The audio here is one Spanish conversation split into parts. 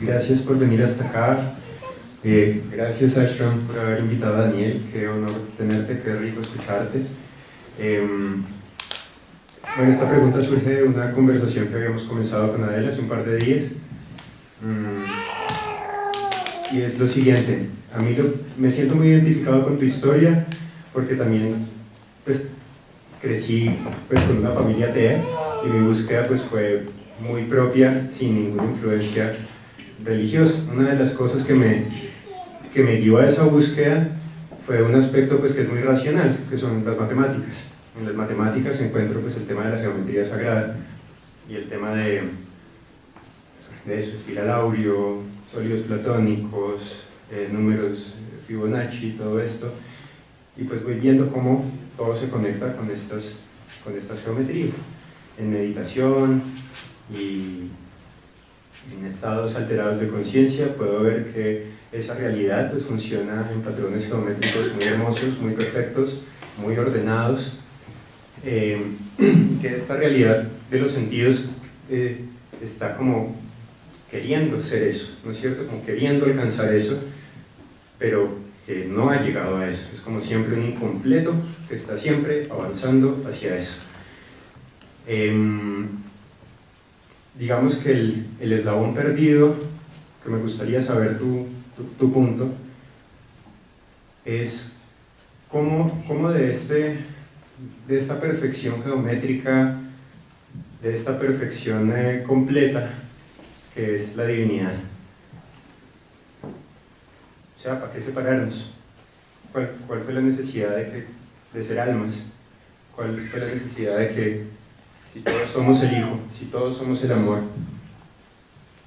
gracias por venir hasta acá. Gracias Ashram por haber invitado a Daniel, qué honor tenerte, qué rico escucharte. Bueno, esta pregunta surge de una conversación que habíamos comenzado con Adela hace un par de días. Y es lo siguiente, a mí me siento muy identificado con tu historia, porque también pues, crecí pues, con una familia atea y mi búsqueda pues, fue muy propia, sin ninguna influencia religiosa. Una de las cosas que me guió a esa búsqueda fue un aspecto pues, que es muy racional, que son las matemáticas. En las matemáticas encuentro pues, el tema de la geometría sagrada y el tema de eso, espiral áureo, sólidos platónicos, números Fibonacci, todo esto, y pues voy viendo cómo todo se conecta con estas geometrías. En meditación y en estados alterados de conciencia puedo ver que esa realidad pues, funciona en patrones geométricos muy hermosos, muy perfectos, muy ordenados, que esta realidad de los sentidos está como queriendo ser eso, ¿no es cierto? Como queriendo alcanzar eso, pero que no ha llegado a eso. Es como siempre un incompleto que está siempre avanzando hacia eso. Digamos que el eslabón perdido, que me gustaría saber tu punto, es cómo de esta perfección geométrica, de esta perfección completa, que es la divinidad. O sea, ¿para qué separarnos? ¿Cuál fue la necesidad de ser almas? ¿Cuál fue la necesidad de que si todos somos el Hijo, si todos somos el amor,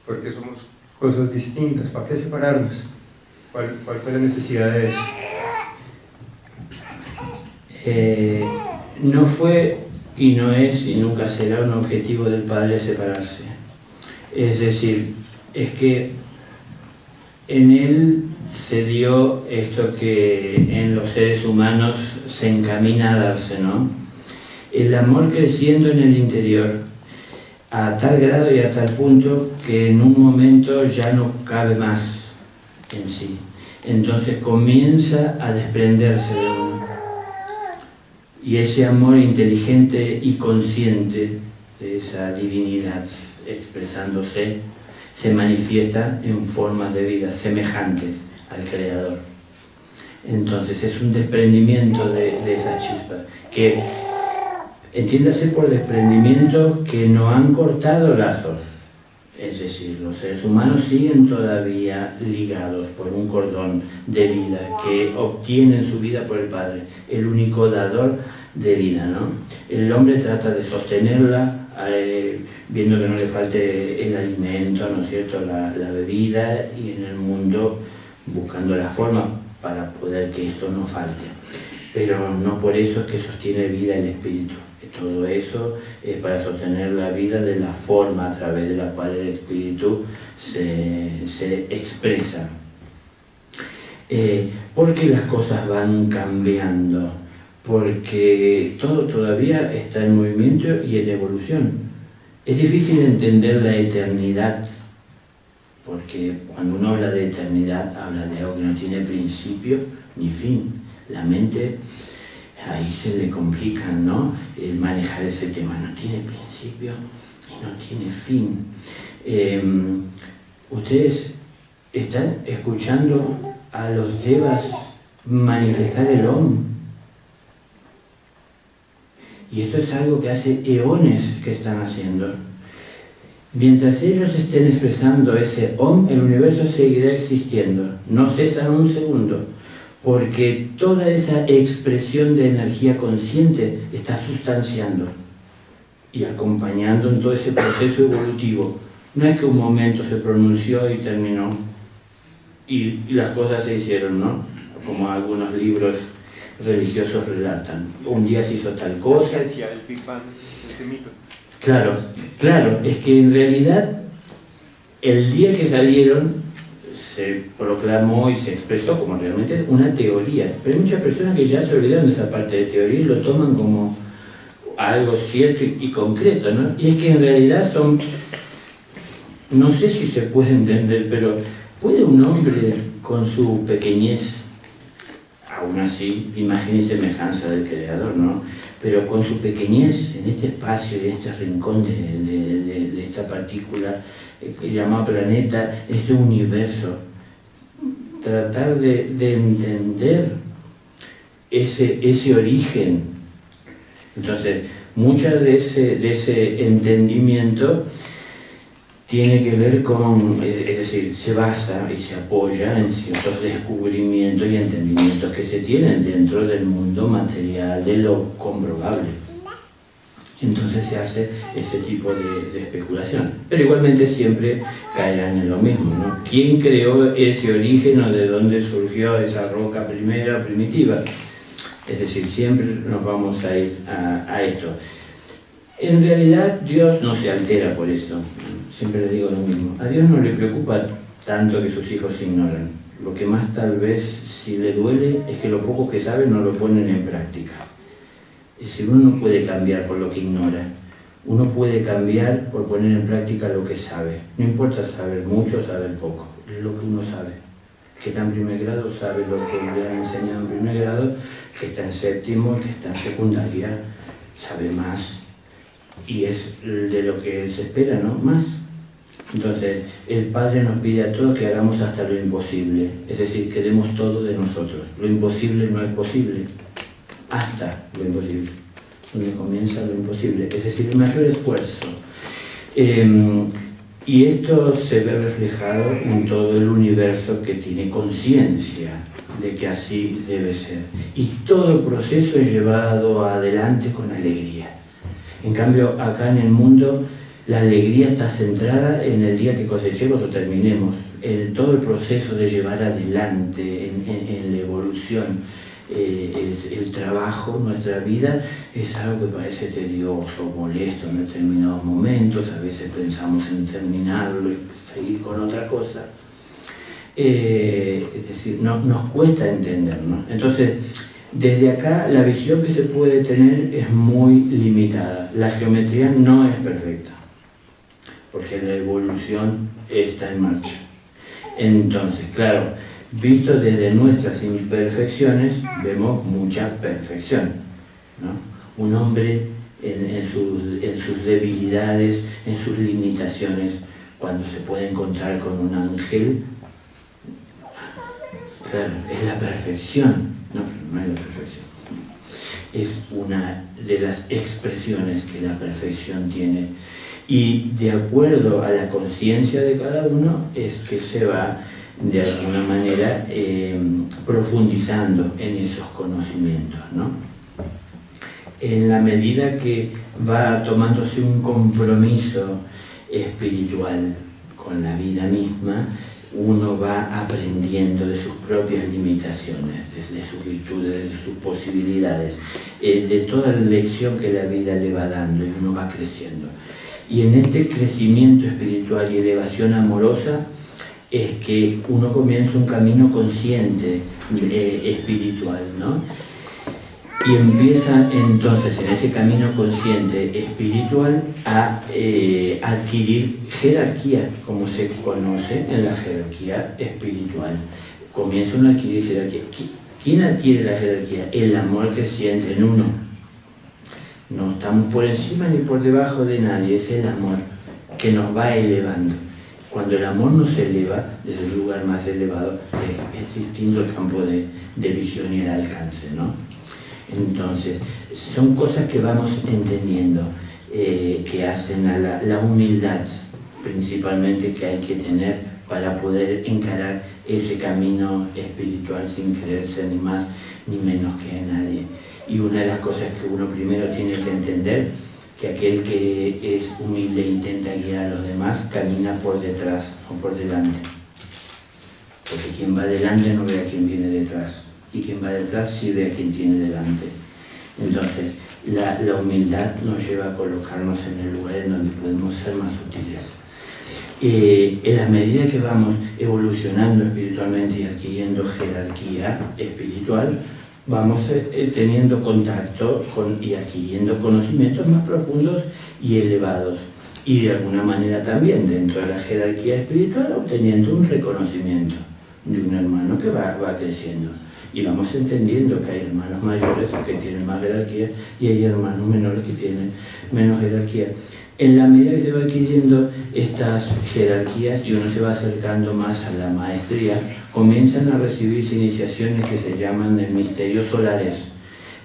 ¿por qué somos cosas distintas? ¿Para qué separarnos? ¿Cuál fue la necesidad de eso? No fue y no es y nunca será un objetivo del Padre separarse. Es decir, es que en Él se dio esto que en los seres humanos se encamina a darse, ¿no? El amor creciendo en el interior a tal grado y a tal punto que en un momento ya no cabe más en sí. Entonces comienza a desprenderse de uno. Y ese amor inteligente y consciente de esa divinidad expresándose se manifiesta en formas de vida semejantes al Creador. Entonces es un desprendimiento de esa chispa, que entiéndase por desprendimiento que no han cortado lazos, es decir, los seres humanos siguen todavía ligados por un cordón de vida que obtienen su vida por el Padre, el único dador de vida, ¿no? El hombre trata de sostenerla viendo que no le falte el alimento, ¿no es cierto?, la bebida, y en el mundo buscando la forma para poder que esto no falte. Pero no por eso es que sostiene vida el espíritu. Todo eso es para sostener la vida de la forma a través de la cual el espíritu se expresa. Porque las cosas van cambiando, porque todo todavía está en movimiento y en evolución. Es difícil entender la eternidad, porque cuando uno habla de eternidad, habla de algo que no tiene principio ni fin. La mente, ahí se le complica, ¿no?, el manejar ese tema. No tiene principio y no tiene fin. Ustedes están escuchando a los devas manifestar el Om. Y esto es algo que hace eones que están haciendo. Mientras ellos estén expresando ese Om, el universo seguirá existiendo. No cesan un segundo, porque toda esa expresión de energía consciente está sustanciando y acompañando en todo ese proceso evolutivo. No es que un momento se pronunció y terminó y las cosas se hicieron, ¿no?, como algunos libros religiosos relatan. Un día se hizo tal cosa. El Big Bang, ese mito. Claro, es que en realidad el día que salieron se proclamó y se expresó como realmente una teoría, pero hay muchas personas que ya se olvidaron de esa parte de teoría y lo toman como algo cierto y concreto, ¿no? Y es que en realidad son no sé si se puede entender, pero ¿puede un hombre con su pequeñez, aún así, imagen y semejanza del Creador, ¿no? Pero con su pequeñez en este espacio, en este rincón de esta partícula llamada planeta, este universo, tratar de entender ese origen? Entonces, mucho de ese entendimiento tiene que ver con, es decir, se basa y se apoya en ciertos descubrimientos y entendimientos que se tienen dentro del mundo material de lo comprobable. Entonces se hace ese tipo de especulación. Pero igualmente siempre caerán en lo mismo, ¿no? ¿Quién creó ese origen o de dónde surgió esa roca primera, primitiva? Es decir, siempre nos vamos a ir a esto. En realidad Dios no se altera por eso, siempre les digo lo mismo. A Dios no le preocupa tanto que sus hijos se ignoran. Lo que más tal vez si le duele es que lo poco que saben no lo ponen en práctica. Es decir, uno no puede cambiar por lo que ignora, uno puede cambiar por poner en práctica lo que sabe. No importa saber mucho o saber poco, es lo que uno sabe. Que está en primer grado sabe lo que le han enseñado en primer grado, que está en séptimo, que está en secundaria, sabe más. Y es de lo que se espera, ¿no? Más. Entonces, el Padre nos pide a todos que hagamos hasta lo imposible, es decir, que demos todo de nosotros. Lo imposible no es posible, hasta lo imposible. Donde comienza lo imposible, es decir, el mayor esfuerzo. Y esto se ve reflejado en todo el universo que tiene conciencia de que así debe ser. Y todo el proceso es llevado adelante con alegría. En cambio, acá en el mundo, la alegría está centrada en el día que cosechemos o terminemos. En todo el proceso de llevar adelante, en la evolución, el trabajo, nuestra vida, es algo que parece tedioso, molesto en determinados momentos. A veces pensamos en terminarlo y seguir con otra cosa. Es decir, nos cuesta entender, ¿no? Entonces, desde acá la visión que se puede tener es muy limitada. La geometría no es perfecta, porque la evolución está en marcha. Entonces, claro, visto desde nuestras imperfecciones, vemos mucha perfección, ¿no? Un hombre en sus debilidades, en sus limitaciones, cuando se puede encontrar con un ángel, claro, es la perfección. No es la perfección. Es una de las expresiones que la perfección tiene. Y de acuerdo a la conciencia de cada uno es que se va de alguna manera profundizando en esos conocimientos, ¿no? En la medida que va tomándose un compromiso espiritual con la vida misma, uno va aprendiendo de sus propias limitaciones, de sus virtudes, de sus posibilidades, de toda la lección que la vida le va dando, y uno va creciendo. Y en este crecimiento espiritual y elevación amorosa es que uno comienza un camino consciente espiritual, ¿no? Y empieza entonces en ese camino consciente espiritual a adquirir jerarquía, como se conoce en la jerarquía espiritual. Comienza uno a adquirir jerarquía. ¿Quién adquiere la jerarquía? El amor que siente en uno. No estamos por encima ni por debajo de nadie, es el amor que nos va elevando. Cuando el amor nos eleva desde el lugar más elevado, es distinto el campo de visión y el alcance, ¿no? Entonces, son cosas que vamos entendiendo, que hacen a la humildad, principalmente, que hay que tener para poder encarar ese camino espiritual sin creerse ni más ni menos que a nadie. Y una de las cosas que uno primero tiene que entender, que aquel que es humilde e intenta guiar a los demás, camina por detrás o por delante. Porque quien va delante no ve a quien viene detrás. Y quien va detrás sí ve a quien tiene delante. Entonces, la humildad nos lleva a colocarnos en el lugar en donde podemos ser más útiles. En la medida que vamos evolucionando espiritualmente y adquiriendo jerarquía espiritual, vamos teniendo contacto y adquiriendo conocimientos más profundos y elevados. y de alguna manera también dentro de la jerarquía espiritual obteniendo un reconocimiento de un hermano que va creciendo. Y vamos entendiendo que hay hermanos mayores que tienen más jerarquía y hay hermanos menores que tienen menos jerarquía. En la medida que se va adquiriendo estas jerarquías y uno se va acercando más a la maestría, comienzan a recibirse iniciaciones que se llaman de misterios solares,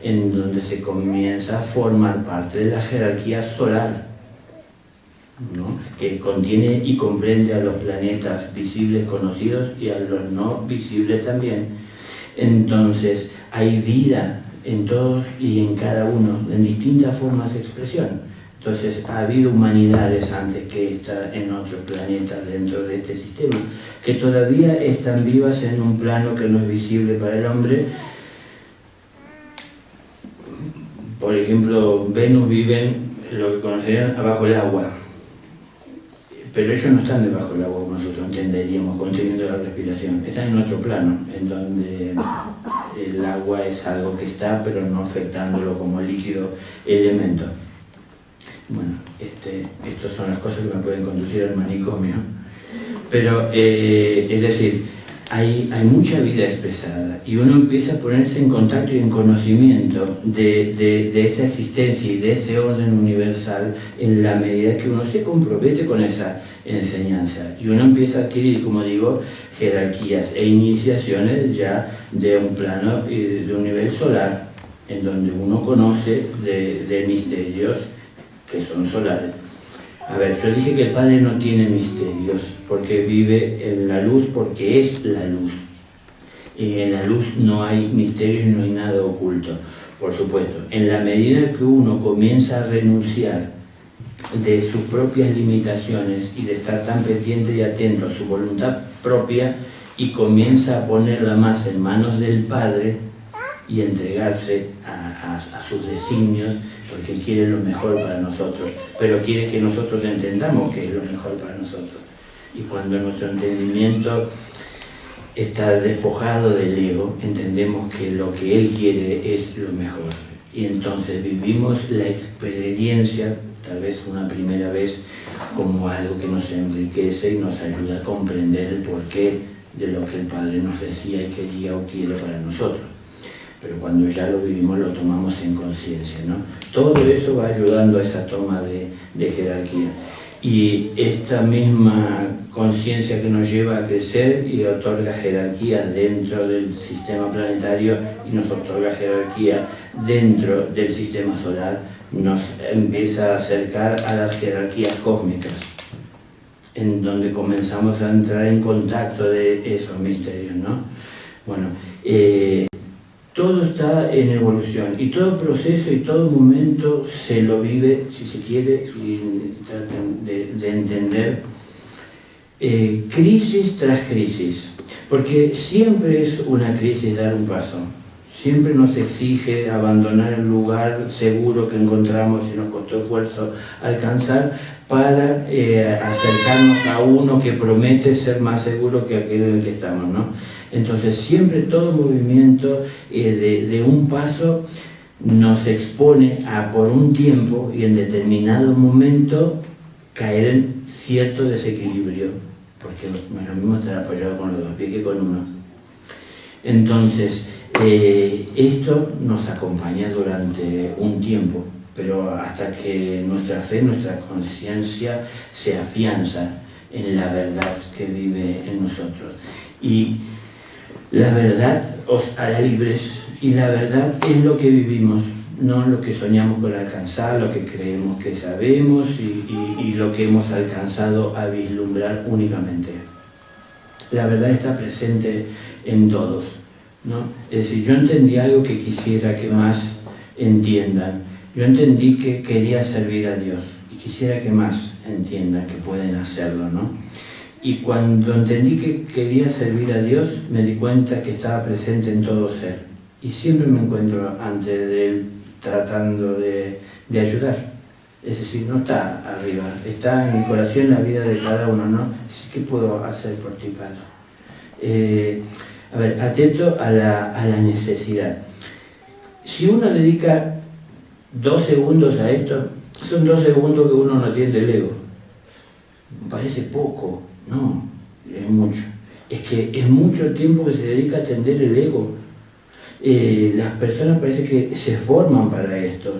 en donde se comienza a formar parte de la jerarquía solar, ¿no? Que contiene y comprende a los planetas visibles conocidos y a los no visibles también. Entonces hay vida en todos y en cada uno, en distintas formas de expresión. Entonces ha habido humanidades antes que esta en otros planetas dentro de este sistema, que todavía están vivas en un plano que no es visible para el hombre. Por ejemplo, Venus viven lo que conocerían abajo el agua, pero ellos no están debajo del agua como nosotros entenderíamos conteniendo la respiración, están en otro plano, en donde el agua es algo que está, pero no afectándolo como líquido elemento. Bueno, estas son las cosas que me pueden conducir al manicomio. Pero, es decir, hay mucha vida expresada y uno empieza a ponerse en contacto y en conocimiento de esa existencia y de ese orden universal en la medida que uno se compromete con esa enseñanza. Y uno empieza a adquirir, como digo, jerarquías e iniciaciones ya de un plano, de un nivel solar, en donde uno conoce de misterios que son solares. A ver, yo dije que el Padre no tiene misterios, porque vive en la luz, porque es la luz. Y en la luz no hay misterios, no hay nada oculto, por supuesto. En la medida que uno comienza a renunciar de sus propias limitaciones y de estar tan pendiente y atento a su voluntad propia y comienza a ponerla más en manos del Padre y entregarse a sus designios, porque Él quiere lo mejor para nosotros, pero quiere que nosotros entendamos que es lo mejor para nosotros. Y cuando nuestro entendimiento está despojado del ego, entendemos que lo que Él quiere es lo mejor. Y entonces vivimos la experiencia, tal vez una primera vez, como algo que nos enriquece y nos ayuda a comprender el porqué de lo que el Padre nos decía y quería o quiere para nosotros. Pero cuando ya lo vivimos lo tomamos en conciencia, ¿no? Todo eso va ayudando a esa toma de jerarquía. Y esta misma conciencia que nos lleva a crecer y otorga jerarquía dentro del sistema planetario y nos otorga jerarquía dentro del sistema solar, nos empieza a acercar a las jerarquías cósmicas, en donde comenzamos a entrar en contacto de esos misterios, ¿no? Bueno, todo está en evolución y todo proceso y todo momento se lo vive, si se quiere, y traten de entender crisis tras crisis, porque siempre es una crisis dar un paso, siempre nos exige abandonar el lugar seguro que encontramos y nos costó esfuerzo alcanzar para acercarnos a uno que promete ser más seguro que aquel en el que estamos, ¿no? Entonces siempre todo movimiento de un paso nos expone a por un tiempo y en determinado momento caer en cierto desequilibrio, porque no es lo mismo estar apoyado con los dos pies que con uno. Entonces esto nos acompaña durante un tiempo, pero hasta que nuestra fe, nuestra conciencia se afianza en la verdad que vive en nosotros. Y la verdad os hará libres, y la verdad es lo que vivimos, no lo que soñamos con alcanzar, lo que creemos que sabemos y lo que hemos alcanzado a vislumbrar únicamente. La verdad está presente en todos, ¿no? Es decir, yo entendí algo que quisiera que más entiendan. Yo entendí que quería servir a Dios y quisiera que más entiendan que pueden hacerlo, ¿no? Y cuando entendí que quería servir a Dios, me di cuenta que estaba presente en todo ser. Y siempre me encuentro ante de Él tratando de ayudar. Es decir, no está arriba, está en mi corazón, en la vida de cada uno, ¿no? ¿Qué puedo hacer por ti, Padre? A ver, atento a la necesidad. Si uno dedica 2 segundos a esto, son 2 segundos que uno no atiende el ego. Parece poco, no, es mucho. Es que es mucho tiempo que se dedica a atender el ego. Las personas parece que se forman para esto,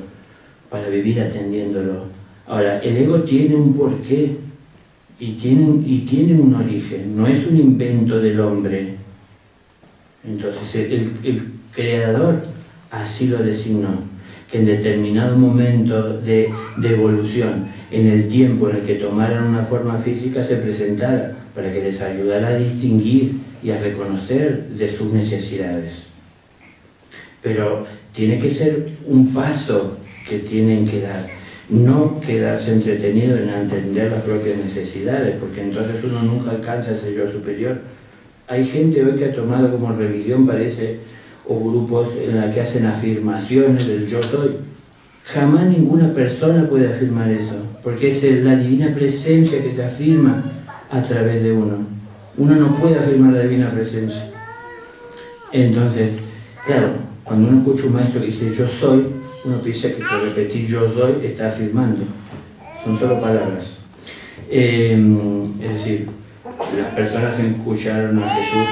para vivir atendiéndolo. Ahora, el ego tiene un porqué y tiene un origen, no es un invento del hombre. Entonces, el creador así lo designó, que en determinado momento de evolución, en el tiempo en el que tomaran una forma física, se presentara para que les ayudara a distinguir y a reconocer de sus necesidades. Pero tiene que ser un paso que tienen que dar, no quedarse entretenido en entender las propias necesidades, porque entonces uno nunca alcanza ese yo superior. Hay gente hoy que ha tomado como religión, parece, o grupos en la que hacen afirmaciones del yo soy. Jamás ninguna persona puede afirmar eso, porque es la divina presencia que se afirma a través de uno. Uno no puede afirmar la divina presencia. Entonces, claro, cuando uno escucha un maestro que dice yo soy, uno piensa que por repetir yo soy está afirmando. Son solo palabras. Es decir, las personas escucharon a Jesús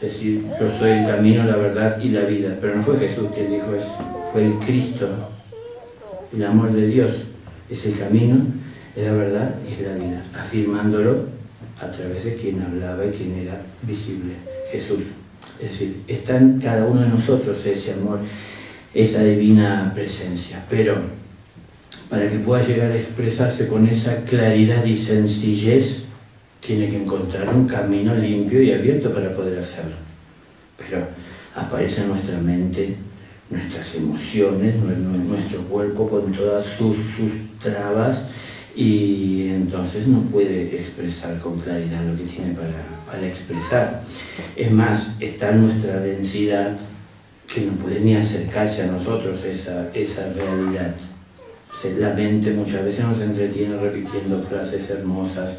decir yo soy el camino, la verdad y la vida, pero no fue Jesús quien dijo eso, fue el Cristo. El amor de Dios es el camino, es la verdad y es la vida, afirmándolo a través de quien hablaba y quien era visible, Jesús. Es decir, está en cada uno de nosotros ese amor, esa divina presencia, pero para que pueda llegar a expresarse con esa claridad y sencillez, tiene que encontrar un camino limpio y abierto para poder hacerlo. Pero aparece en nuestra mente, nuestras emociones, nuestro cuerpo con todas sus trabas, y entonces no puede expresar con claridad lo que tiene para expresar. Es más, está nuestra densidad que no puede ni acercarse a nosotros esa realidad. O sea, la mente muchas veces nos entretiene repitiendo frases hermosas,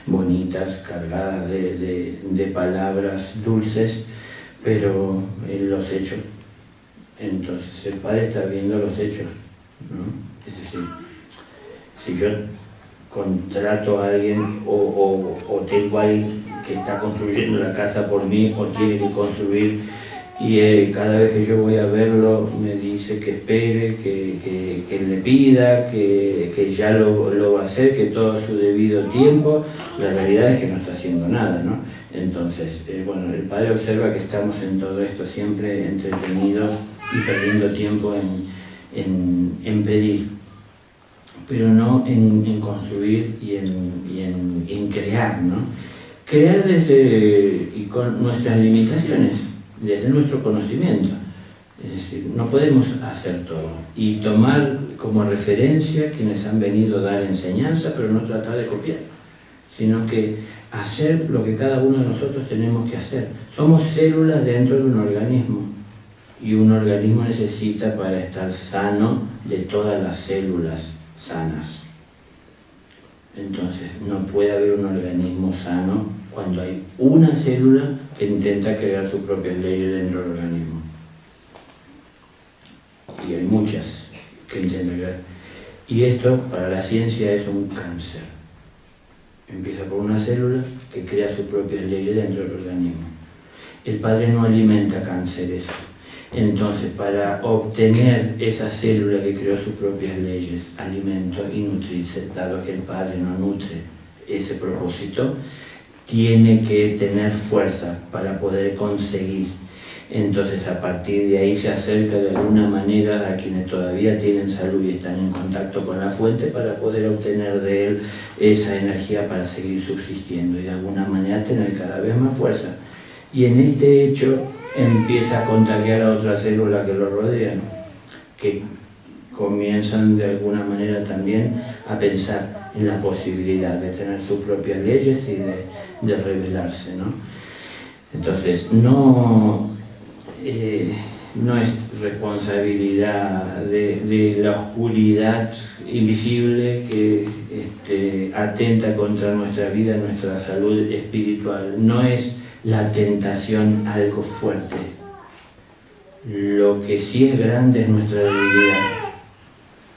bonitas, cargadas de palabras dulces, pero en los hechos. Entonces el Padre está viendo los hechos, ¿no? Es decir, si yo contrato a alguien o tengo a alguien que está construyendo la casa por mí o tiene que construir, y cada vez que yo voy a verlo me dice que espere, que le pida, que ya lo va a hacer, que todo a su debido tiempo, la realidad es que no está haciendo nada, ¿no? Entonces, bueno, el Padre observa que estamos en todo esto siempre entretenidos y perdiendo tiempo en pedir, pero no en construir y en crear, ¿no? Crear desde y con nuestras limitaciones, desde nuestro conocimiento. Es decir, no podemos hacer todo y tomar como referencia quienes han venido a dar enseñanza, pero no tratar de copiar, sino que hacer lo que cada uno de nosotros tenemos que hacer. Somos células dentro de un organismo, y un organismo necesita, para estar sano, de todas las células sanas. Entonces, no puede haber un organismo sano cuando hay una célula que intenta crear sus propias leyes dentro del organismo. Y hay muchas que intentan crear. Y esto, para la ciencia, es un cáncer. Empieza por una célula que crea sus propias leyes dentro del organismo. El Padre no alimenta cánceres. Entonces, para obtener esa célula que creó sus propias leyes, alimento y nutrirse, dado que el Padre no nutre ese propósito, tiene que tener fuerza para poder conseguir. Entonces, a partir de ahí se acerca de alguna manera a quienes todavía tienen salud y están en contacto con la fuente para poder obtener de él esa energía para seguir subsistiendo y de alguna manera tener cada vez más fuerza. Y en este hecho empieza a contagiar a otras células que lo rodean, que comienzan de alguna manera también a pensar en la posibilidad de tener sus propias leyes y de rebelarse, ¿no? Entonces, no es responsabilidad de la oscuridad invisible que atenta contra nuestra vida, nuestra salud espiritual. No es la tentación algo fuerte. Lo que sí es grande es nuestra debilidad.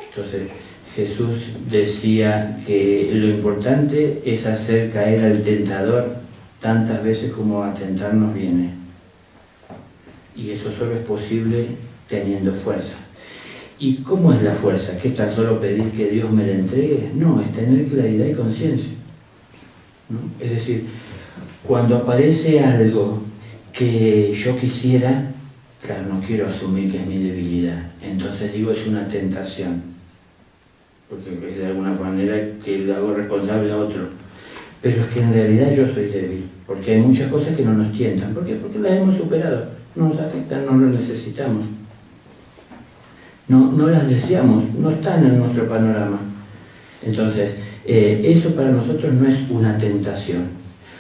Entonces, Jesús decía que lo importante es hacer caer al tentador tantas veces como a tentarnos viene. Y eso solo es posible teniendo fuerza. ¿Y cómo es la fuerza? ¿Que es tan solo pedir que Dios me la entregue? No, es tener claridad y conciencia, ¿no? Es decir, cuando aparece algo que yo quisiera, claro, no quiero asumir que es mi debilidad. Entonces digo, es una tentación, porque es de alguna manera que le hago responsable a otro. Pero es que en realidad yo soy débil, porque hay muchas cosas que no nos tientan. ¿Por qué? Porque las hemos superado, no nos afectan, no las necesitamos. No las deseamos, no están en nuestro panorama. Entonces, eso para nosotros no es una tentación.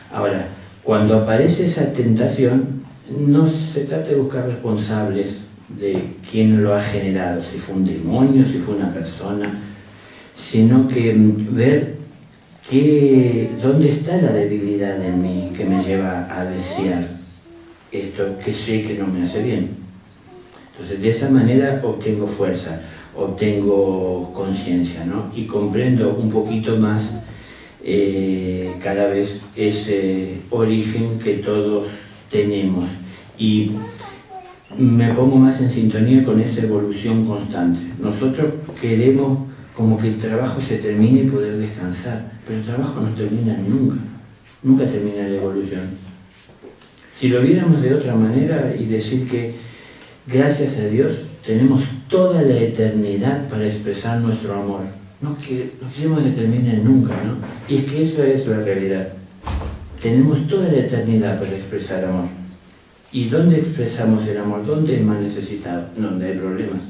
Ahora, cuando aparece esa tentación, no se trata de buscar responsables de quién lo ha generado, si fue un demonio, si fue una persona, sino que ver dónde está la debilidad en mí que me lleva a desear esto que sé que no me hace bien. Entonces, de esa manera obtengo fuerza, obtengo conciencia, ¿no? Y comprendo un poquito más cada vez ese origen que todos tenemos. Y me pongo más en sintonía con esa evolución constante. Nosotros queremos como que el trabajo se termine y poder descansar, pero el trabajo no termina nunca, nunca termina la evolución. Si lo viéramos de otra manera y decir que gracias a Dios tenemos toda la eternidad para expresar nuestro amor. No queremos que termine nunca, ¿no? Y es que eso es la realidad. Tenemos toda la eternidad para expresar amor. ¿Y dónde expresamos el amor? ¿Dónde es más necesitado? Donde hay problemas.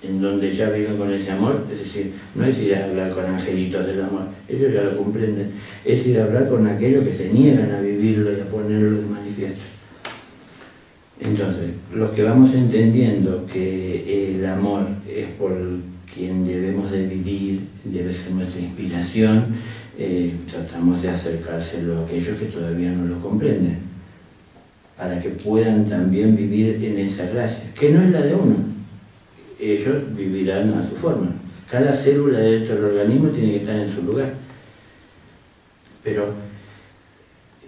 En donde ya viven con ese amor, es decir, no es ir a hablar con angelitos del amor, ellos ya lo comprenden. Es ir a hablar con aquellos que se niegan a vivirlo y a ponerlo de manifiesto. Entonces, los que vamos entendiendo que el amor es por quien debemos de vivir, debe ser nuestra inspiración, tratamos de acercárselo a aquellos que todavía no lo comprenden, para que puedan también vivir en esa gracia, que no es la de uno. Ellos vivirán a su forma. Cada célula dentro del organismo tiene que estar en su lugar. Pero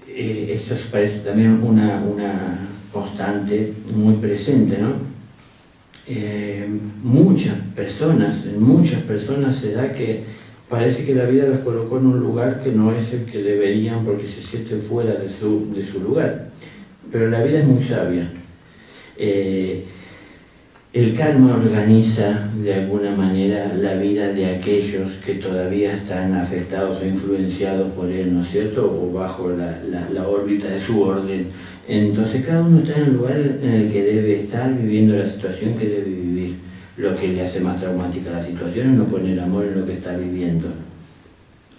esto parece también una constante muy presente, ¿no? Muchas personas se da que parece que la vida las colocó en un lugar que no es el que deberían porque se sienten fuera de su lugar. Pero la vida es muy sabia. El karma organiza de alguna manera la vida de aquellos que todavía están afectados o influenciados por él, ¿no es cierto? O bajo la órbita de su orden. Entonces cada uno está en el lugar en el que debe estar, viviendo la situación que debe vivir. Lo que le hace más traumática la situación es no poner amor en lo que está viviendo.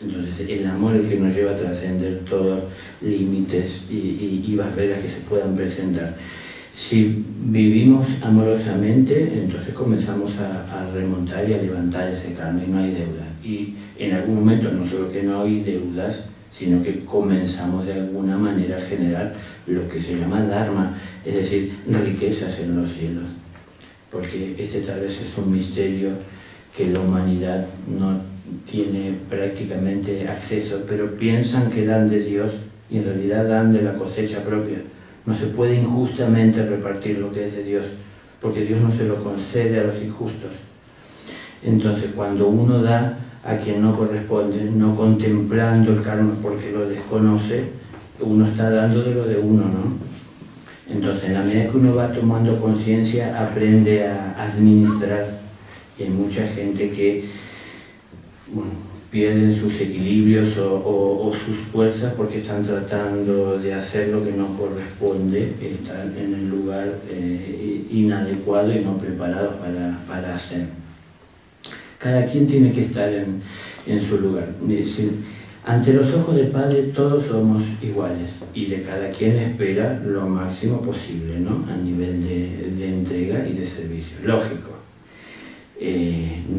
Entonces el amor es el que nos lleva a trascender todos límites y barreras que se puedan presentar. Si vivimos amorosamente, entonces comenzamos a remontar y a levantar ese karma y no hay deuda. Y en algún momento no solo que no hay deudas, sino que comenzamos de alguna manera a generar lo que se llama dharma, es decir, riquezas en los cielos. Porque este tal vez es un misterio que la humanidad no tiene prácticamente acceso, pero piensan que dan de Dios y en realidad dan de la cosecha propia. No se puede injustamente repartir lo que es de Dios, porque Dios no se lo concede a los injustos. Entonces, cuando uno da a quien no corresponde, no contemplando el karma porque lo desconoce, uno está dando de lo de uno, ¿no? Entonces, en la medida que uno va tomando conciencia, aprende a administrar. Y hay mucha gente que pierden sus equilibrios o sus fuerzas porque están tratando de hacer lo que no corresponde, están en el lugar inadecuado y no preparados para hacer. Cada quien tiene que estar en su lugar. Es decir, ante los ojos del Padre todos somos iguales y de cada quien espera lo máximo posible, ¿no? A nivel de entrega y de servicio. Lógico.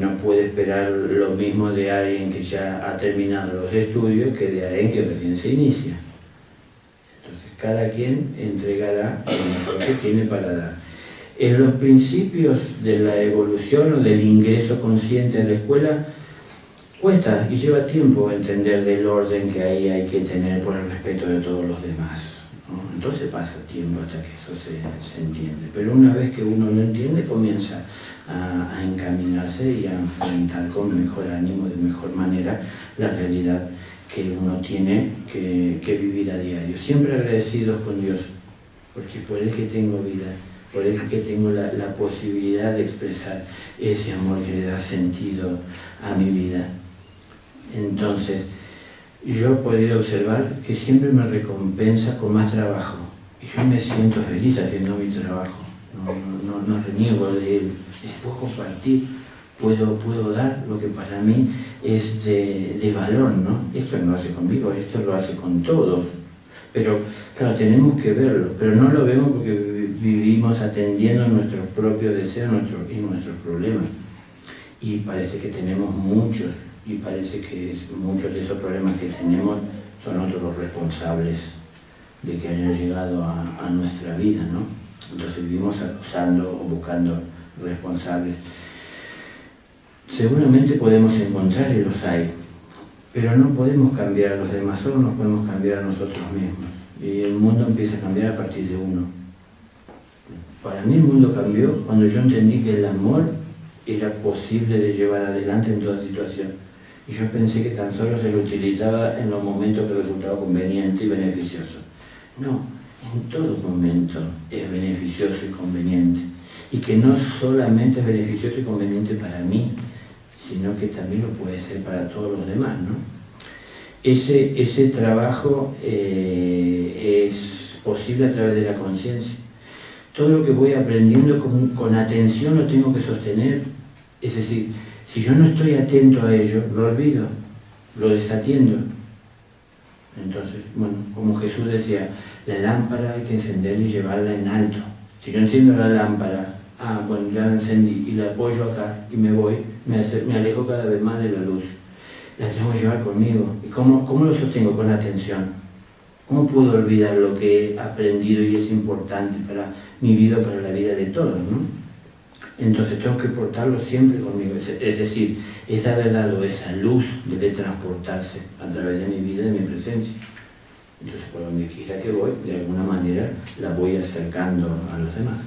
No puede esperar lo mismo de alguien que ya ha terminado los estudios que de alguien que recién se inicia. Entonces cada quien entregará lo mejor que tiene para dar. En los principios de la evolución o del ingreso consciente a la escuela, cuesta y lleva tiempo entender del orden que ahí hay que tener por el respeto de todos los demás, ¿no? Entonces pasa tiempo hasta que eso se entiende. Pero una vez que uno lo entiende, comienza a encaminarse y a enfrentar con mejor ánimo, de mejor manera, la realidad que uno tiene que vivir a diario. Siempre agradecidos con Dios, porque por Él que tengo vida, por Él que tengo la posibilidad de expresar ese amor que le da sentido a mi vida. Entonces, yo he podido observar que siempre me recompensa con más trabajo. Y yo me siento feliz haciendo mi trabajo. No reniego de él. Puedo compartir, puedo dar lo que para mí es de valor, ¿no? Esto no lo hace conmigo, esto lo hace con todos. Pero, claro, tenemos que verlo. Pero no lo vemos porque vivimos atendiendo nuestros propios deseos y nuestros problemas. Y parece que tenemos muchos. Y parece que muchos de esos problemas que tenemos son otros los responsables de que hayan llegado a nuestra vida, ¿no? Entonces vivimos acusando o buscando responsables. Seguramente podemos encontrar y los hay, pero no podemos cambiar a los demás, solo nos podemos cambiar a nosotros mismos. Y el mundo empieza a cambiar a partir de uno. Para mí el mundo cambió cuando yo entendí que el amor era posible de llevar adelante en toda situación. Y yo pensé que tan solo se lo utilizaba en los momentos que resultaba conveniente y beneficioso. No, en todo momento es beneficioso y conveniente. Y que no solamente es beneficioso y conveniente para mí, sino que también lo puede ser para todos los demás, ¿no? Ese trabajo es posible a través de la conciencia. Todo lo que voy aprendiendo con atención lo tengo que sostener. Es decir, si yo no estoy atento a ello, lo olvido, lo desatiendo. Entonces, bueno, como Jesús decía, la lámpara hay que encenderla y llevarla en alto. Si yo enciendo la lámpara, bueno, ya la encendí y la apoyo acá y me voy, me alejo cada vez más de la luz. La tengo que llevar conmigo. ¿Y cómo lo sostengo? Con atención. ¿Cómo puedo olvidar lo que he aprendido y es importante para mi vida, para la vida de todos, ¿no? Entonces tengo que portarlo siempre conmigo. Es decir, esa verdad o esa luz debe transportarse a través de mi vida, de mi presencia. Entonces, por donde quiera que voy, de alguna manera la voy acercando a los demás.